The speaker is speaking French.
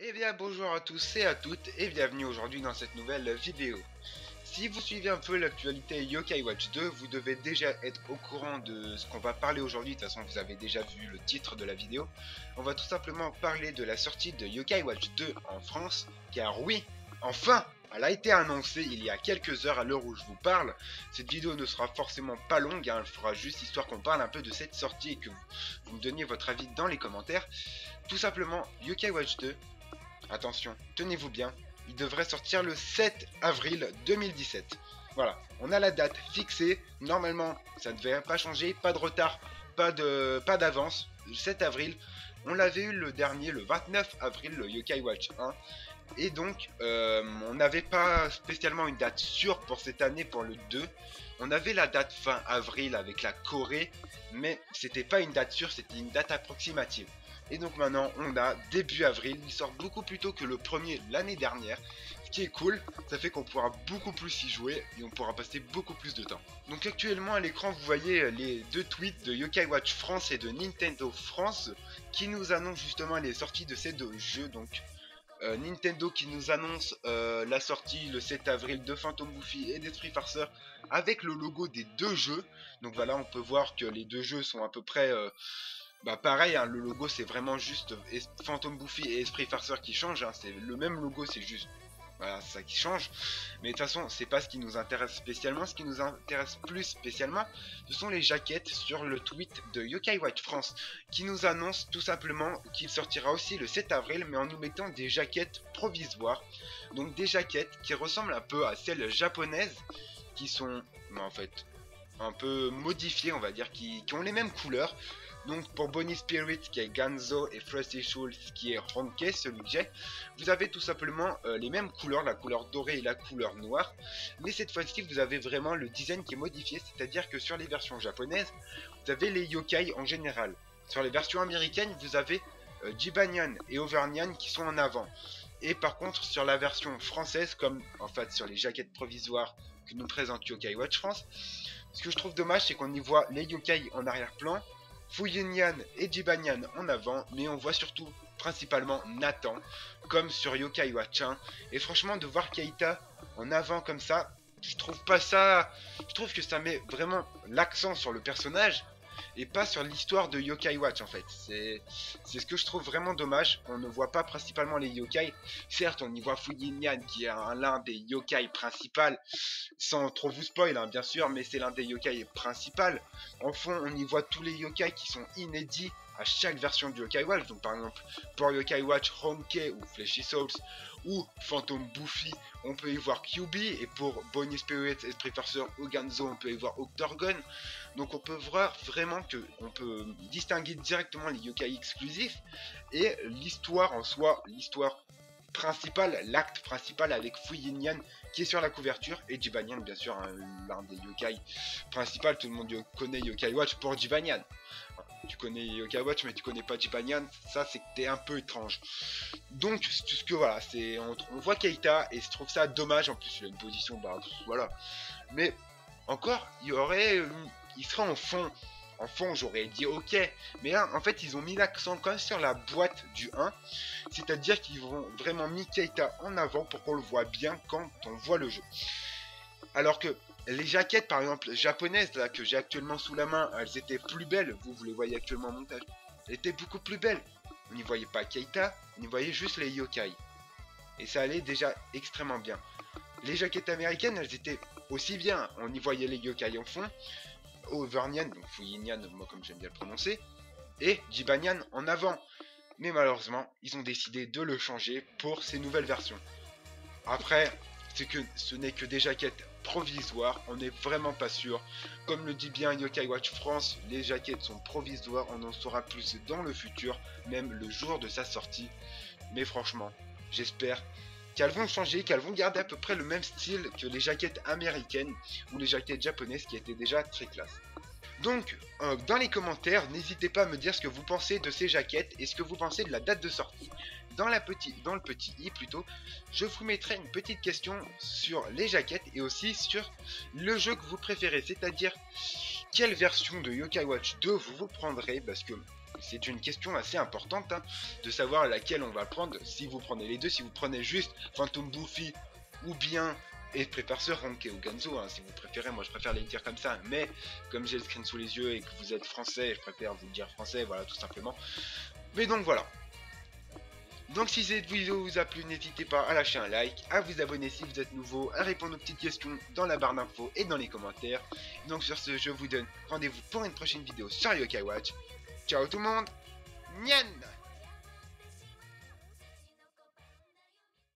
Eh bien bonjour à tous et à toutes et bienvenue aujourd'hui dans cette nouvelle vidéo. Si vous suivez un peu l'actualité Yokai Watch 2, vous devez déjà être au courant de ce qu'on va parler aujourd'hui. De toute façon vous avez déjà vu le titre de la vidéo. On va tout simplement parler de la sortie de Yokai Watch 2 en France, car oui, enfin, elle a été annoncée il y a quelques heures à l'heure où je vous parle. Cette vidéo ne sera forcément pas longue, hein, elle fera juste histoire qu'on parle un peu de cette sortie et que vous me donniez votre avis dans les commentaires. Tout simplement, Yokai Watch 2, attention, tenez-vous bien, il devrait sortir le 7 avril 2017. Voilà, on a la date fixée, normalement ça ne devrait pas changer, pas de retard, pas d'avance, le 7 avril. On l'avait eu le dernier, le 29 avril, le Yokai Watch 1. Et donc, on n'avait pas spécialement une date sûre pour cette année, pour le 2. On avait la date fin avril avec la Corée, mais c'était pas une date sûre, c'était une date approximative. Et donc maintenant, on a début avril, il sort beaucoup plus tôt que le premier l'année dernière, ce qui est cool, ça fait qu'on pourra beaucoup plus y jouer et on pourra passer beaucoup plus de temps. Donc actuellement à l'écran, vous voyez les deux tweets de Yokai Watch France et de Nintendo France qui nous annoncent justement les sorties de ces deux jeux. Donc Nintendo qui nous annonce la sortie le 7 avril de Phantom Buffy et d'Esprit Farceur avec le logo des deux jeux. Donc voilà, on peut voir que les deux jeux sont à peu près pareil, hein, le logo c'est vraiment juste Phantom Buffy et Esprit Farceur qui changent, hein, c'est le même logo, c'est juste voilà, ça qui change. Mais de toute façon, c'est pas ce qui nous intéresse spécialement. Ce qui nous intéresse plus spécialement, ce sont les jaquettes sur le tweet de Yokai Watch France, qui nous annonce tout simplement qu'il sortira aussi le 7 avril, mais en nous mettant des jaquettes provisoires. Donc des jaquettes qui ressemblent un peu à celles japonaises, qui sont en fait un peu modifiées, on va dire, qui ont les mêmes couleurs. Donc pour Bonnie Spirit qui est Ganzo et Frosty Schultz qui est Honke, celui que j'ai, vous avez tout simplement les mêmes couleurs, la couleur dorée et la couleur noire, mais cette fois-ci vous avez vraiment le design qui est modifié, c'est-à-dire que sur les versions japonaises, vous avez les yokai en général. Sur les versions américaines, vous avez Jibanyan et Overnyan qui sont en avant. Et par contre, sur la version française, comme en fait sur les jaquettes provisoires que nous présente Yokai Watch France, ce que je trouve dommage, c'est qu'on y voit les yokai en arrière-plan, Fuyunyan et Jibanyan en avant, mais on voit surtout principalement Nathan, comme sur Yokai Watch 1. Et franchement, de voir Keita en avant comme ça, je trouve pas ça. Je trouve que ça met vraiment l'accent sur le personnage et pas sur l'histoire de Yokai Watch en fait. C'est ce que je trouve vraiment dommage. On ne voit pas principalement les yokai. Certes, on y voit Fuyinyan qui est l'un des yokai principaux, sans trop vous spoil hein, bien sûr, mais c'est l'un des yokai principaux. En fond, on y voit tous les yokai qui sont inédits à chaque version du Yokai Watch. Donc par exemple, pour Yokai Watch Honke ou Fleshy Souls ou Phantom Buffy, on peut y voir QB, et pour Bonnie Spirit, Esprit Farceur ou Ganzo, on peut y voir Octorgon. Donc on peut voir vraiment que on peut distinguer directement les yokai exclusifs et l'histoire en soi, l'histoire principale, l'acte principal avec Fuyinyan qui est sur la couverture et Jibanyan bien sûr hein, l'un des yokai principaux. Tout le monde connaît Yokai Watch pour Jibanyan. Tu connais Yokai Watch mais tu connais pas Jibanyan, ça c'est que t'es un peu étrange. Donc ce que voilà, c'est on voit Keita et je trouve ça dommage. En plus il a une position voilà. Mais encore il serait en fond. En fond, j'aurais dit ok, mais là, en fait, ils ont mis l'accent quand même sur la boîte du 1, c'est-à-dire qu'ils vont vraiment mis Keita en avant pour qu'on le voit bien quand on voit le jeu. Alors que les jaquettes, par exemple, japonaises, là, que j'ai actuellement sous la main, elles étaient plus belles, vous les voyez actuellement en montage, elles étaient beaucoup plus belles. On n'y voyait pas Keita, on y voyait juste les yokai. Et ça allait déjà extrêmement bien. Les jaquettes américaines, elles étaient aussi bien, on y voyait les yokai en fond, Overnyan, donc Fuyinyan, moi comme j'aime bien le prononcer, et Jibanyan en avant. Mais malheureusement, ils ont décidé de le changer pour ces nouvelles versions. Après, ce n'est que des jaquettes provisoires, on n'est vraiment pas sûr. Comme le dit bien Yokai Watch France, les jaquettes sont provisoires, on en saura plus dans le futur, même le jour de sa sortie. Mais franchement, j'espère qu'elles vont changer, qu'elles vont garder à peu près le même style que les jaquettes américaines ou les jaquettes japonaises qui étaient déjà très classe. Donc, dans les commentaires, n'hésitez pas à me dire ce que vous pensez de ces jaquettes et ce que vous pensez de la date de sortie. Dans le petit i plutôt, je vous mettrai une petite question sur les jaquettes et aussi sur le jeu que vous préférez, c'est-à-dire quelle version de Yokai Watch 2 vous prendrez, parce que c'est une question assez importante hein, de savoir laquelle on va prendre. Si vous prenez les deux, si vous prenez juste Phantom Buffy ou bien et Prépasseur Honke ou Ganzo, hein, si vous préférez. Moi je préfère les dire comme ça, mais comme j'ai le screen sous les yeux et que vous êtes français, je préfère vous le dire français, voilà, tout simplement. Mais donc voilà. Donc si cette vidéo vous a plu, n'hésitez pas à lâcher un like, à vous abonner si vous êtes nouveau, à répondre aux petites questions dans la barre d'infos et dans les commentaires. Donc sur ce, je vous donne rendez-vous pour une prochaine vidéo sur Yokai Watch. Ciao tout le monde, Nyan.